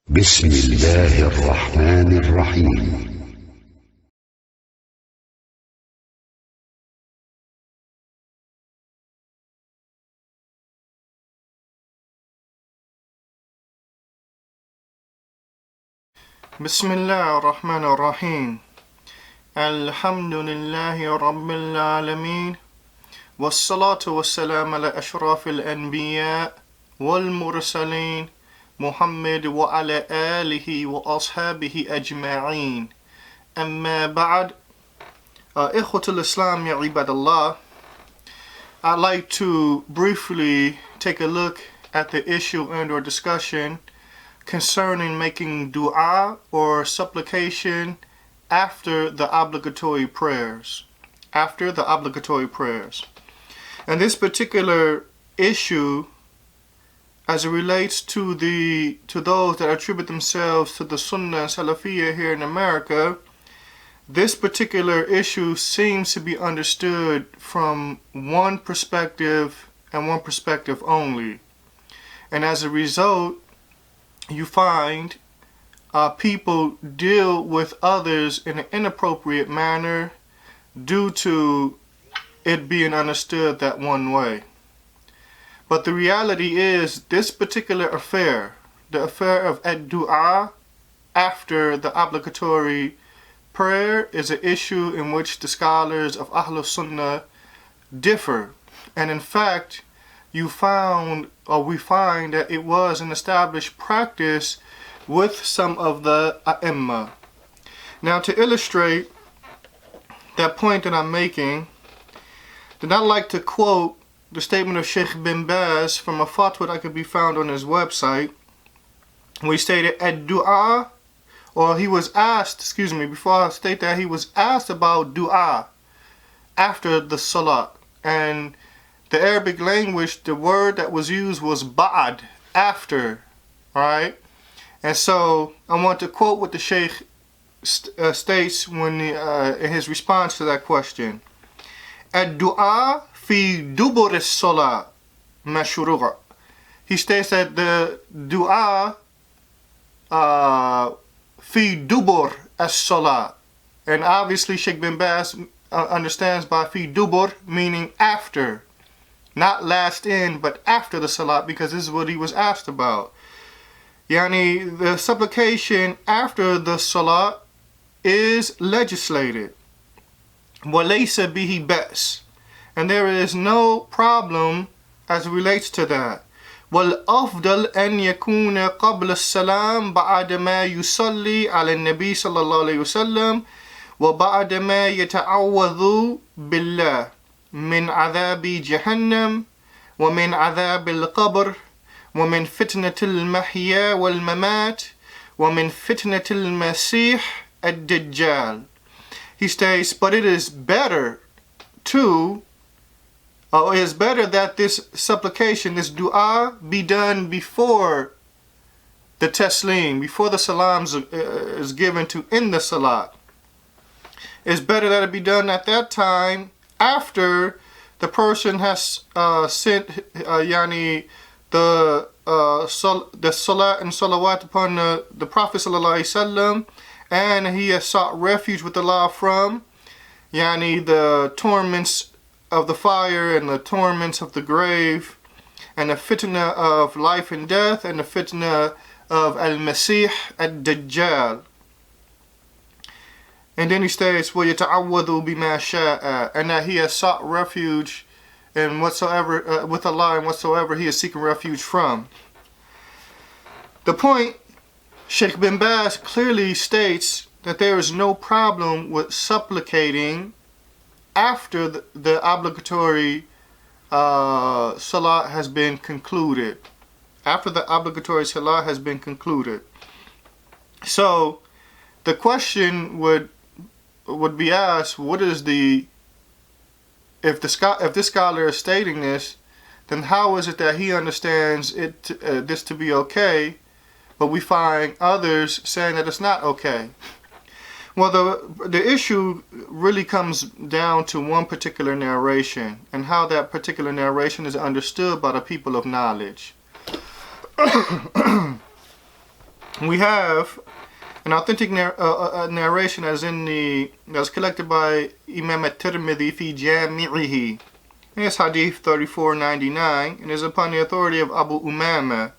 بسم الله الرحمن الرحيم. بسم الله الرحمن الرحيم. الحمد لله رب العالمين، والصلاة والسلام على أشرف الأنبياء والمرسلين محمد وعلى آله وأصحابه أجمعين. أما بعد، إخوة الإسلام يا عباد الله, I'd like to briefly take a look at the issue and or discussion concerning making dua or supplication after the obligatory prayers. And this particular issue, as it relates to those that attribute themselves to the Sunnah and Salafiyya here in America, this particular issue seems to be understood from one perspective and one perspective only. And as a result, you find people deal with others in an inappropriate manner due to it being understood that one way. But the reality is, this particular affair, the affair of ad-du'a after the obligatory prayer, is an issue in which the scholars of Ahlul Sunnah differ. And in fact, we find that it was an established practice with some of the A'imma. Now, to illustrate that point that I'm making, then I'd like to quote the statement of Sheikh bin Baz from a fatwa that could be found on his website, where he stated, ad-du'a, or he was asked, before I state that, he was asked about du'a after the salat. And the Arabic language, the word that was used was ba'ad, after, right? And so I want to quote what the Sheikh states when in his response to that question. Ad-du'a fi dubur as-salat mashru'a. He states that the du'a fi dubur as-salat. And obviously Sheikh bin Baz understands by fi dubur meaning after. Not last in, but after the salat, because this is what he was asked about. Yani, the supplication after the salat is legislated. وَلَيْسَ بِهِ بَأْسٍ. And there is no problem as it relates to that. وَالْأَفْضَلْ أَنْ يَكُونَ قَبْلَ السَّلَامِ بَعْدَ مَا يُصَلِّي عَلَى النَّبِي صلى الله عليه وسلم وَبَعْدَ مَا يَتَعَوَّذُ بِاللَّهِ من عذاب جهنم ومن عذاب القبر ومن فتنة المحيا والممات ومن فتنة المسيح الدجال. He states, but it is better that this supplication, this dua, be done before the taslim, before the salams is given to in the salat. It's better that it be done at that time, after the person has sent the salat and salawat upon the Prophet sallallahu alaihi wasallam, and he has sought refuge with Allah from the torments of the fire and the torments of the grave and the fitna of life and death and the fitna of al-Masih ad-Dajjal. And then he states, وَيَتَعَوَّذُ بِمَا شَاءَ, and that he has sought refuge in whatsoever with Allah and whatsoever he is seeking refuge from. The point, Sheikh bin Baz clearly states that there is no problem with supplicating after the obligatory salat has been concluded. After the obligatory salat has been concluded. So the question would be asked, what is if this scholar is stating this, then how is it that he understands this to be okay, but we find others saying that it's not okay? Well, the issue really comes down to one particular narration and how that particular narration is understood by the people of knowledge. we have an authentic narration that's collected by Imam at-Tirmidhi fi Jami'ihi. It's Hadith 3499, and is upon the authority of Abu Umama,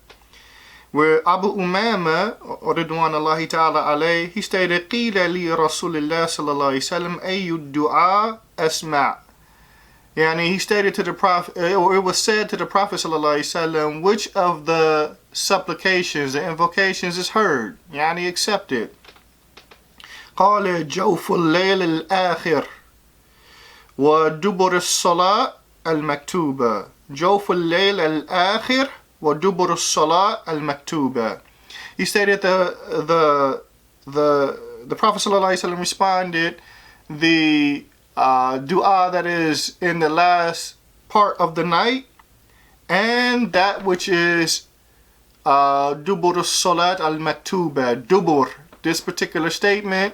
where Abu Umama, Ridwanullahi ta'ala alayh, he stated, Qila li Rasulillah sallallahu alayhi wasallam, ayyu du'a asma'. Yani he stated to the Prophet, or it was said to the Prophet sallallahu alayhi wasallam, which of the supplications, the invocations is heard, yani accepted. قال جوف الليل الآخر ودبر الصلاة المكتوبة. جوف الليل الآخر ودبر الصلاة المكتوبة. He stated the Prophet sallallahu alaihi wasallam responded, the dua that is in the last part of the night, and that which is dubur as-salat al-maktuba. Dubur, this particular statement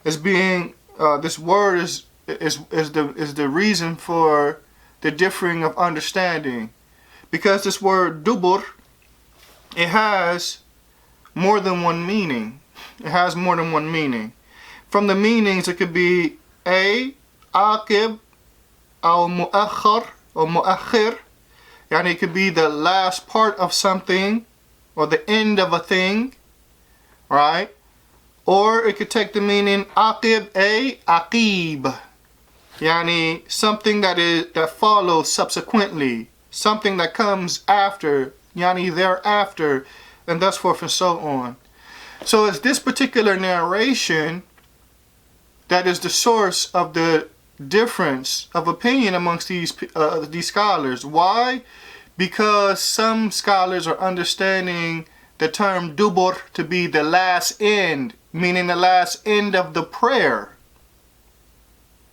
is being this word is the reason for the differing of understanding, because this word dubur, it has more than one meaning. It has more than one meaning. From the meanings, it could be a aqib or mu'akhir or mu'akhir. Yani it could be the last part of something or the end of a thing, right? Or it could take the meaning aqib, a aqib. Yani something that follows subsequently, something that comes after, yani thereafter, and thus forth and so on. So it's this particular narration that is the source of the difference of opinion amongst these scholars. Why? Because some scholars are understanding the term dubur to be the last end, meaning the last end of the prayer,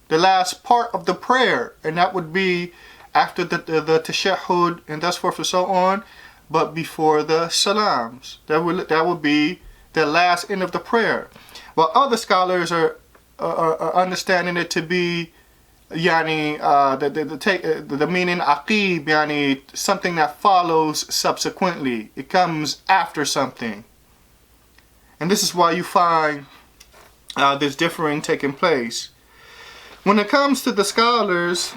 the last part of the prayer, and that would be after the tashahhud and thus forth and so on, but before the salams. That would be the last end of the prayer. While other scholars are understanding it to be yani the meaning aqib, yani something that follows subsequently. It comes after something. And this is why you find this differing taking place. When it comes to the scholars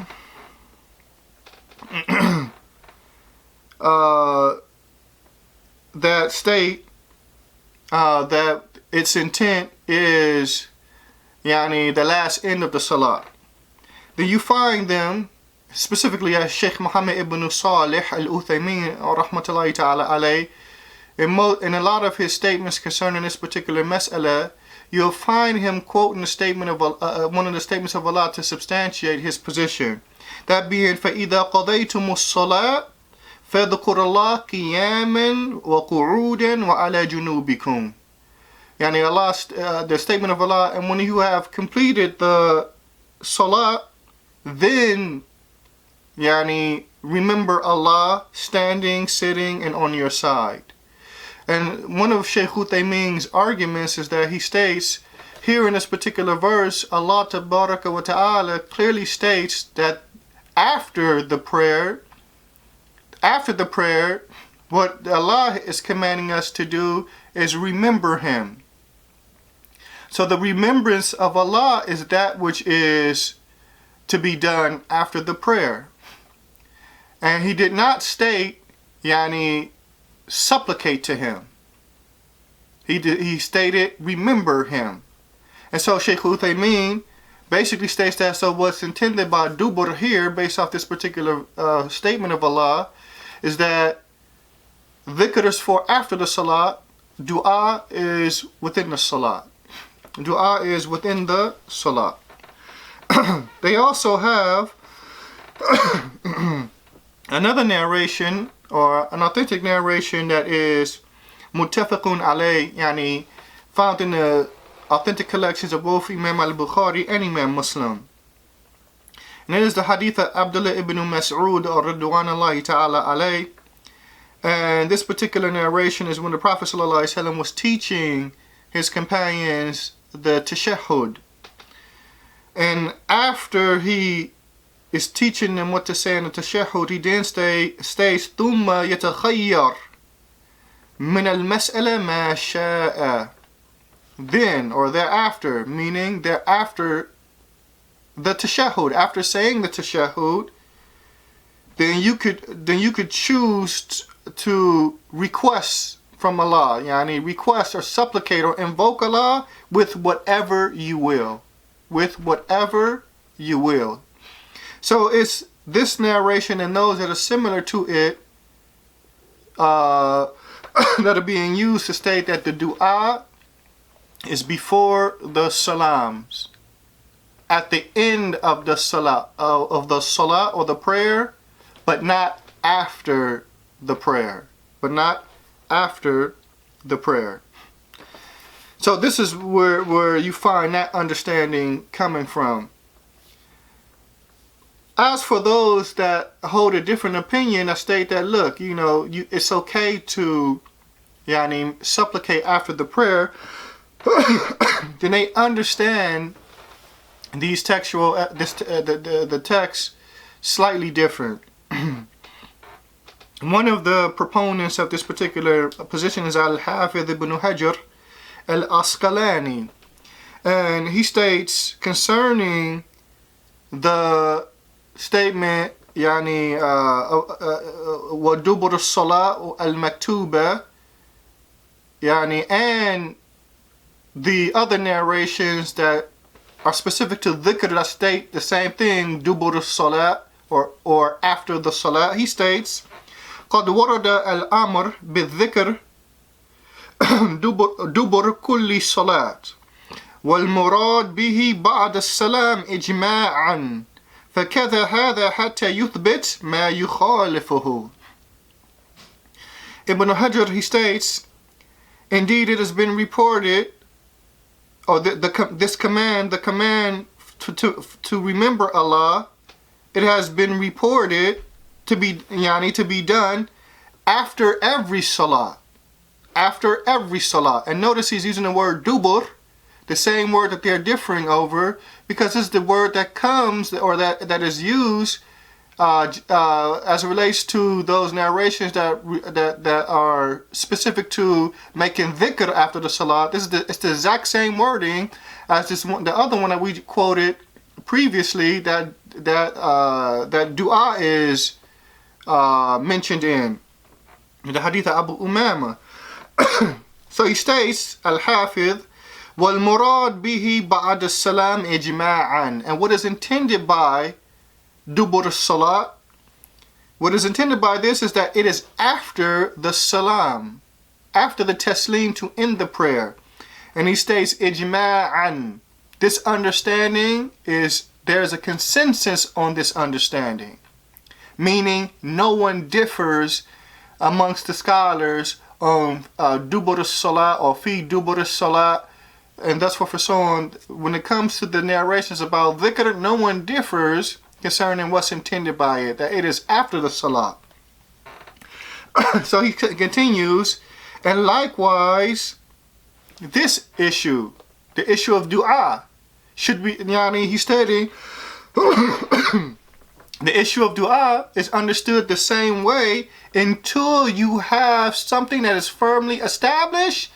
that state that its intent is yani the last end of the salah, then you find them, specifically as Sheikh Muhammad ibn Salih al-Uthaymin rahmatullahi ta'ala alayh, in a lot of his statements concerning this particular mas'ala, you'll find him quoting the statement of one of the statements of Allah to substantiate his position. That being, فَإِذَا قَضَيْتُمُ الصَّلَاةِ فَاذْكُرُوا اللَّهَ قِيَامًا وَقُعُودًا وَعَلَى جُنُوبِكُمْ. Yani Allah, the statement of Allah, and when you have completed the salah, then yani remember Allah standing, sitting, and on your side. And one of Shaykh Uthaymin's arguments is that he states here in this particular verse, Allah Tabaraka wa Ta'ala clearly states that after the prayer, what Allah is commanding us to do is remember Him. So the remembrance of Allah is that which is to be done after the prayer. And he did not state, yani, supplicate to Him. He stated, remember Him. And so Shaykh Uthaymin basically states that, so what's intended by dubur here, based off this particular statement of Allah, is that dhikr is for after the salat, dua is within the salat. Dua is within the salat. They also have another narration, or an authentic narration, that is muttafaqun alayh, yani found in the authentic collections of both Imam al-Bukhari and Imam Muslim. And it is the hadith of Abdullah ibn Mas'ud Ridwanullahi ta'ala alayh. And this particular narration is when the Prophet ﷺ was teaching his companions the tashahhud. And after he is teaching them what to say in the tashahhud, he then states, ثُمَّ يَتَخَيَّرْ. من المسألة ما شاء. Then or thereafter, meaning thereafter the tashahhud, after saying the tashahhud, then you could choose to request from Allah, yani request or supplicate or invoke Allah with whatever you will. With whatever you will. So it's this narration and those that are similar to it that are being used to state that the dua is before the salams, at the end of the salah or the prayer, but not after the prayer. But not after the prayer. So this is where you find that understanding coming from. As for those that hold a different opinion, I state that, look, it's okay to supplicate after the prayer, then they understand these textual the text slightly different. One of the proponents of this particular position is Al-Hafidh ibn Hajar Al-Asqalani, and he states concerning the statement وَدُبُرُ الصَّلَاةُ الْمَكْتُوبَةِ, and the other narrations that are specific to dhikr that state the same thing, dubur as-salat, or after the salat. He states, قد ورد الأمر بالذكر دبر كل صلاة والمراد به بعد السلام إجماعا فكذا هذا حتى يثبت ما يخالفه. Ibn Hajar, he states, indeed it has been reported, or this command, the command to remember Allah, it has been reported to be done after every salah. After every salah. And notice he's using the word dubur, the same word that they're differing over, because it's the word that comes, or that is used as it relates to those narrations that are specific to making dhikr after the salah. It's the exact same wording as the other one that we quoted previously, that dua is mentioned in the hadith of Abu Umama. So he states, Al-Hafidh, وَالْمُرَادْ بِهِ بَعْدَ السَّلَامِ إِجْمَاعًا. And what is intended by dubur as-salat, what is intended by this is that it is after the salam, after the taslim to end the prayer. And he states, ijma'an. This understanding is, there's a consensus on this understanding. Meaning, no one differs amongst the scholars on dubur as-salat or fi dubur as-salat, and thus for so on. When it comes to the narrations about dhikr, no one differs concerning what's intended by it, that it is after the salah. So he continues, and likewise, this issue, the issue of dua, should be, he's stating, the issue of dua is understood the same way until you have something that is firmly established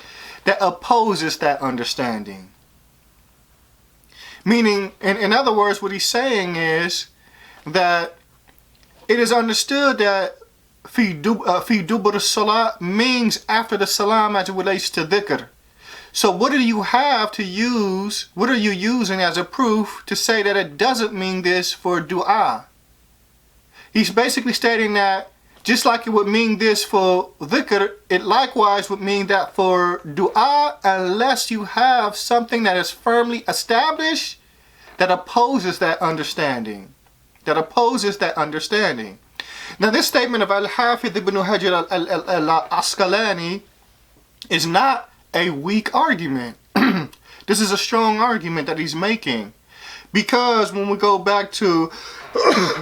that opposes that understanding. Meaning, in other words, what he's saying is that it is understood that fi dubur as-salat means after the salam as it relates to dhikr. So what do you have to use, what are you using as a proof to say that it doesn't mean this for dua? He's basically stating that just like it would mean this for dhikr, it likewise would mean that for dua, unless you have something that is firmly established that opposes that understanding. That opposes that understanding. Now this statement of Al-Hafidh ibn Hajar Al-Asqalani is not a weak argument. This is a strong argument that he's making. Because when we go back to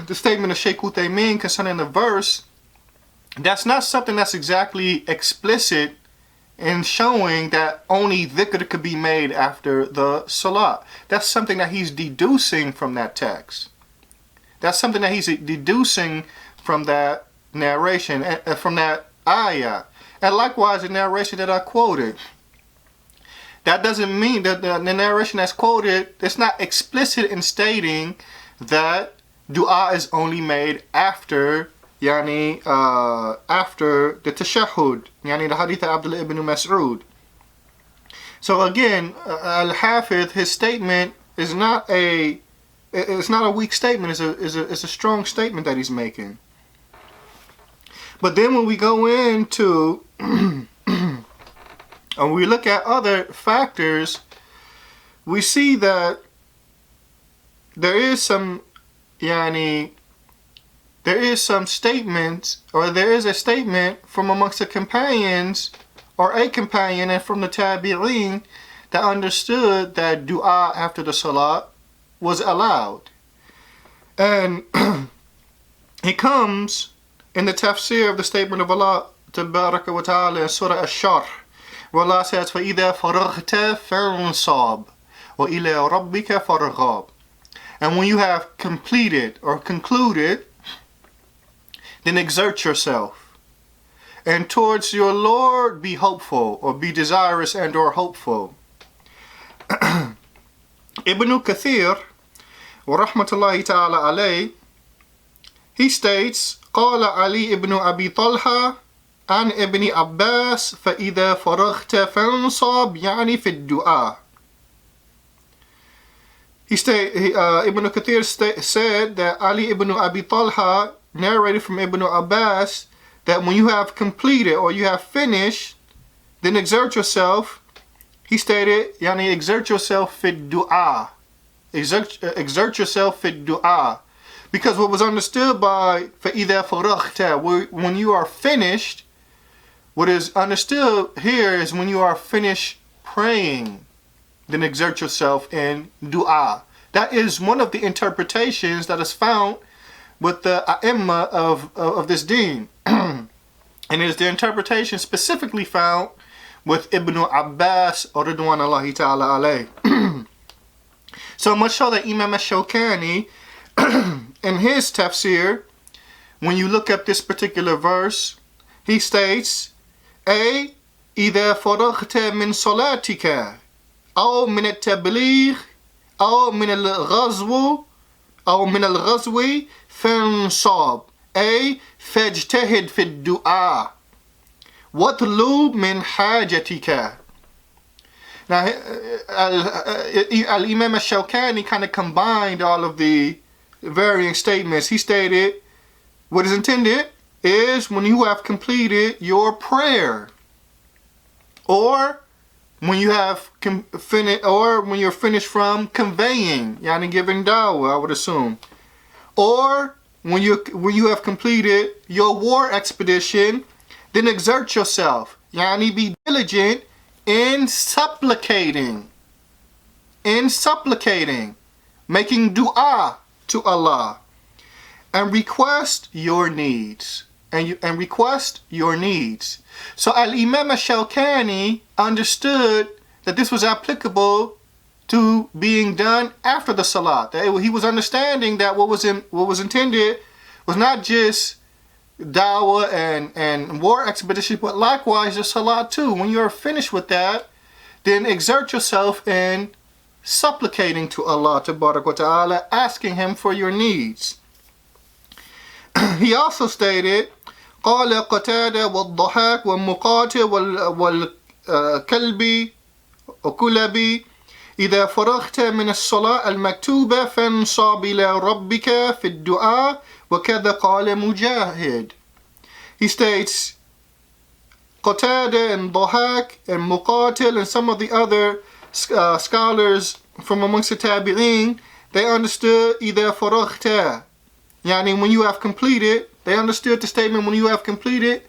the statement of Shaykh Uthaymeen concerning the verse, that's not something that's exactly explicit in showing that only dhikr could be made after the salah. That's something that he's deducing from that text. That's something that he's deducing from that narration, from that ayah. And likewise, the narration that I quoted. That doesn't mean that the narration that's quoted, it's not explicit in stating that dua is only made after after the tashahhud, the hadith of Abdullah ibn Mas'ud. So again, Al-Hafidh, his statement is not a weak statement. It's a strong statement that he's making. But then when we go into and we look at other factors, we see that there is some statements, or there is a statement from amongst the companions, or a companion and from the tabi'een, that understood that dua after the salat was allowed. And it comes in the tafsir of the statement of Allah Tabaraka wa Ta'ala in Surah Ash-Sharh, where Allah says, فَإِذَا فَرَغْتَ فَانصَابْ وَإِلَىٰ رَبِّكَ فَارْغَب. And when you have completed or concluded, then exert yourself, and towards your Lord be hopeful, or be desirous and or hopeful. Ibn Kathir, wa rahmatullahi ta'ala alayh, he states, قال علي ibn Abi Talha عن ابن عباس فإذا فرغت فانصب يعني في الدعاء. Ibn Kathir said that Ali ibn Abi Talha narrated from Ibn Abbas that when you have completed or you have finished, then exert yourself. He stated, exert yourself fi du'a. Exert yourself fi du'a. Because what was understood by فَإِذَا فَرَغْتَ, when you are finished, what is understood here is when you are finished praying, then exert yourself in dua. That is one of the interpretations that is found with the a'imma of this deen. And it is the interpretation specifically found with Ibn Abbas Ridwanullahi ta'ala alayh. So much so that Imam Ash-Shawkani in his tafsir, when you look up this particular verse, he states, أي إذا فرغت من صلاتك أو من التبليغ أو من الغزو فانصب أي فاجتهد في الدعاء واطلب من حاجتك. Now, Al-Imam Ash-Shawkani kind of combined all of the varying statements. He stated, what is intended is when you have completed your prayer, or when you have finished, or when you're finished from conveying, giving dawah, I would assume, or when you have completed your war expedition, then exert yourself, be diligent in supplicating, making dua to Allah, and request your needs. And request your needs. So Al-Imam Ash-Shawkani understood that this was applicable to being done after the salat. That he was understanding that what was intended was not just dawah and war expedition, but likewise the salat too. When you are finished with that, then exert yourself in supplicating to Allah Tabaraka wa Ta'ala, asking Him for your needs. He also stated, قال قتادة والضحاك والمقاتل والكلبي وكلبي إذا فرغت من الصلاة المكتوبة فانصب إلى ربك في الدعاء وكذا قال مجاهد. He states, Qatada and Dhahak and Muqatil and some of the other scholars from amongst the Tabi'een, they understood إذا فرغت, when you have completed. They understood the statement when you have completed.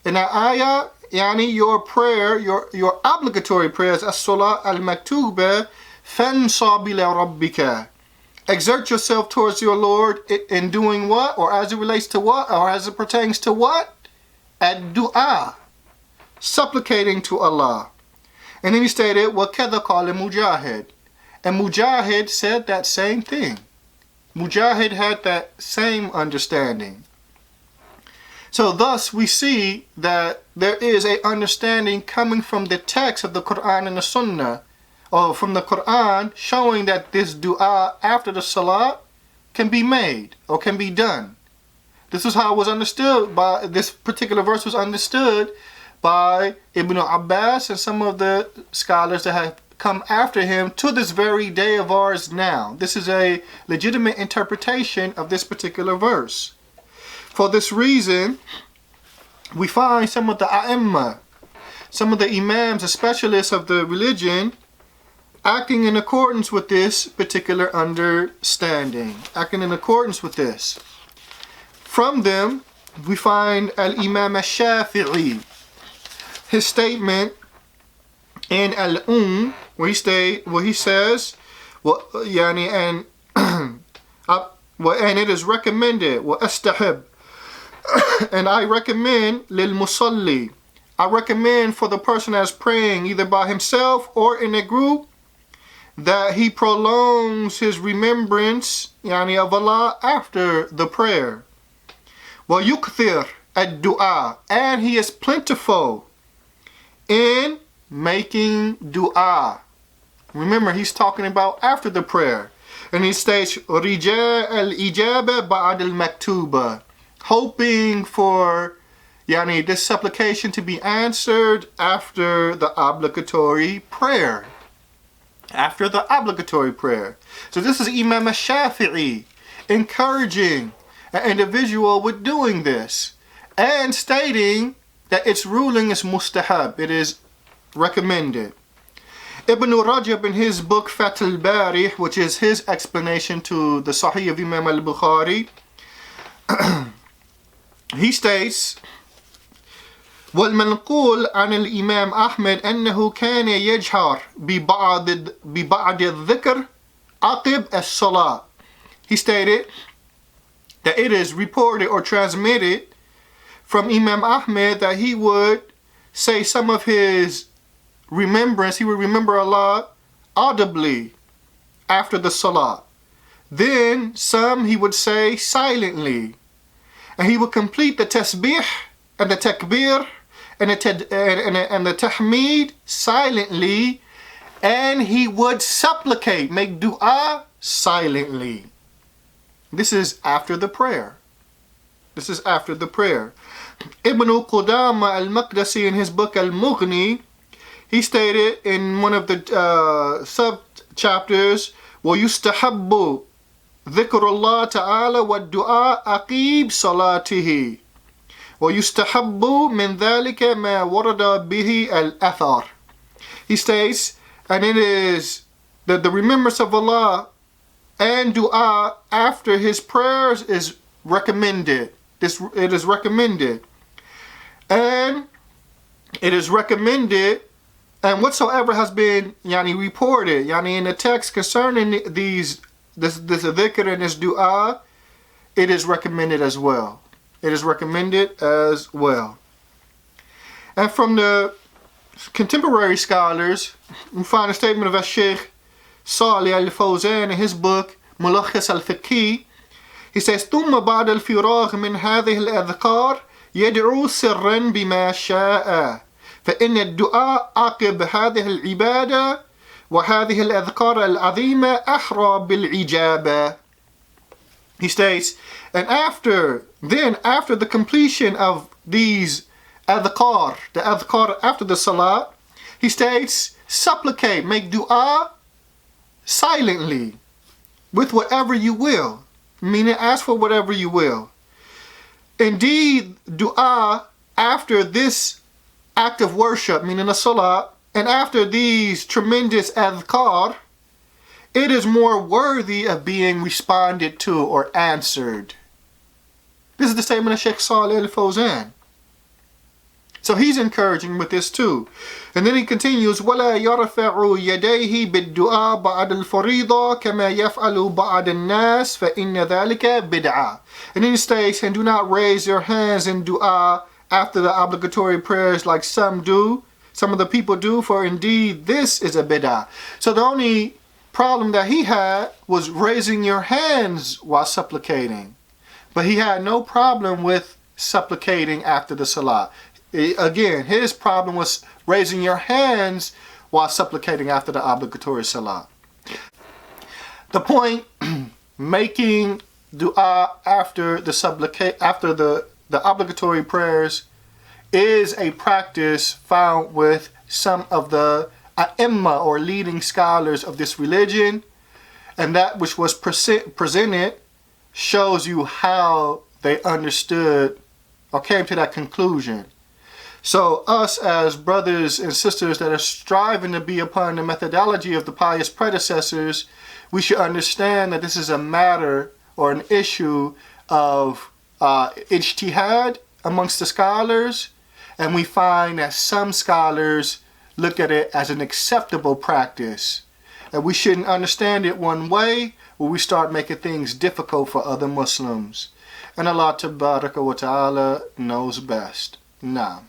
In that ayah, your prayer, your obligatory prayers, as-salat al-maktuba, fansab ila rabbika. Exert yourself towards your Lord in doing what? Or as it relates to what? Or as it pertains to what? Ad-du'a. Supplicating to Allah. And then he stated, وَكَذَا قَالَ Mujahid. And Mujahid said that same thing. Mujahid had that same understanding. So thus we see that there is a understanding coming from the text of the Quran and the Sunnah, or from the Quran, showing that this dua after the salah can be made or can be done. This is how it was understood by, this particular verse was understood by Ibn Abbas and some of the scholars that have come after him to this very day of ours now. This is a legitimate interpretation of this particular verse. For this reason, we find some of the A'imma, some of the Imams, the specialists of the religion, acting in accordance with this particular understanding, acting in accordance with this. From them, we find Al-Imam Al-Shafi'i, his statement in where he says, and it is recommended, وَأَسْتَحِبْ, and I recommend لِلْمُصَلِّي, I recommend for the person that's praying either by himself or in a group, that he prolongs his remembrance of Allah after the prayer. وَيُكْثِرْ الدُّعَى, and he is plentiful in making dua. Remember, he's talking about after the prayer. And he states, رِجَاءَ الْإِجَابَةِ بَعْدَ الْمَكْتُوبَةِ, hoping for this supplication to be answered after the obligatory prayer. After the obligatory prayer. So this is Imam Al-Shafi'i encouraging an individual with doing this and stating that its ruling is mustahab, it is recommended. Ibn Rajab in his book Fath al-Bari, which is his explanation to the Sahih of Imam al-Bukhari, he states, والمنقول عن الإمام أحمد أنه كان يجهر ببعض الذكر عقب الصلاة. He stated that it is reported or transmitted from Imam Ahmed that he would say some of his remembrance, he would remember Allah audibly after the salah. Then some he would say silently. And he would complete the tasbih and the takbir and the tahmeed silently, and he would supplicate, make dua silently. This is after the prayer. This is after the prayer. Ibn Qudama al-Maqdisi in his book Al-Mughni, he stated in one of the sub-chapters, وَيُسْتَحَبُّ ذِكْرُ اللَّهِ تَعَالَى وَالدُّعَاء أَقِيبْ صَلَاتِهِ وَيُسْتَحَبُّ مِنْ ذَلِكَ مَا وَرَدَ بِهِ الْأَثَرِ. He states, and it is that the remembrance of Allah and dua after his prayers is recommended. It is recommended. And it is recommended, and whatsoever has been reported in the text concerning this dhikr and this dua, it is recommended as well. It is recommended as well. And from the contemporary scholars, we find a statement of Sheikh Salih al-Fawzan in his book Mulakhas al-Fiqh. He says, ثم بعد الفراغ من هذه الأذكار يدعو سرا بما شاء فإن الدعاء عقب هذه العبادة وهذه الأذكار العظيمة أحرى بالإجابة. He states, and after the completion of these adhkar, the adhkar after the salah, he states, supplicate, make dua silently with whatever you will, meaning ask for whatever you will. Indeed, dua after this act of worship, meaning the salah, and after these tremendous adhkar, it is more worthy of being responded to or answered. This is the statement of Sheikh Salih al-Fawzan. So he's encouraging with this too. And then he continues, وَلَا يَرْفَعُ يَدَيْهِ بِالدُّعَى بَعْدَ الْفَرِيضَةِ كَمَا يَفْعَلُ بَعْدَ النَّاسِ فَإِنَّ ذَلِكَ بِدْعَةٌ. And then he states, and do not raise your hands in dua after the obligatory prayers like some do, some of the people do, for indeed this is a bid'ah. So the only problem that he had was raising your hands while supplicating. But he had no problem with supplicating after the salah. Again, his problem was raising your hands while supplicating after the obligatory salah. The point, making dua after the obligatory prayers is a practice found with some of the a'imma, or leading scholars of this religion, and that which was presented shows you how they understood or came to that conclusion. So us as brothers and sisters that are striving to be upon the methodology of the pious predecessors, we should understand that this is a matter or an issue of ijtihad amongst the scholars, and we find that some scholars look at it as an acceptable practice, and we shouldn't understand it one way where we start making things difficult for other Muslims. And Allah Tabaraka wa Ta'ala knows best. Naam.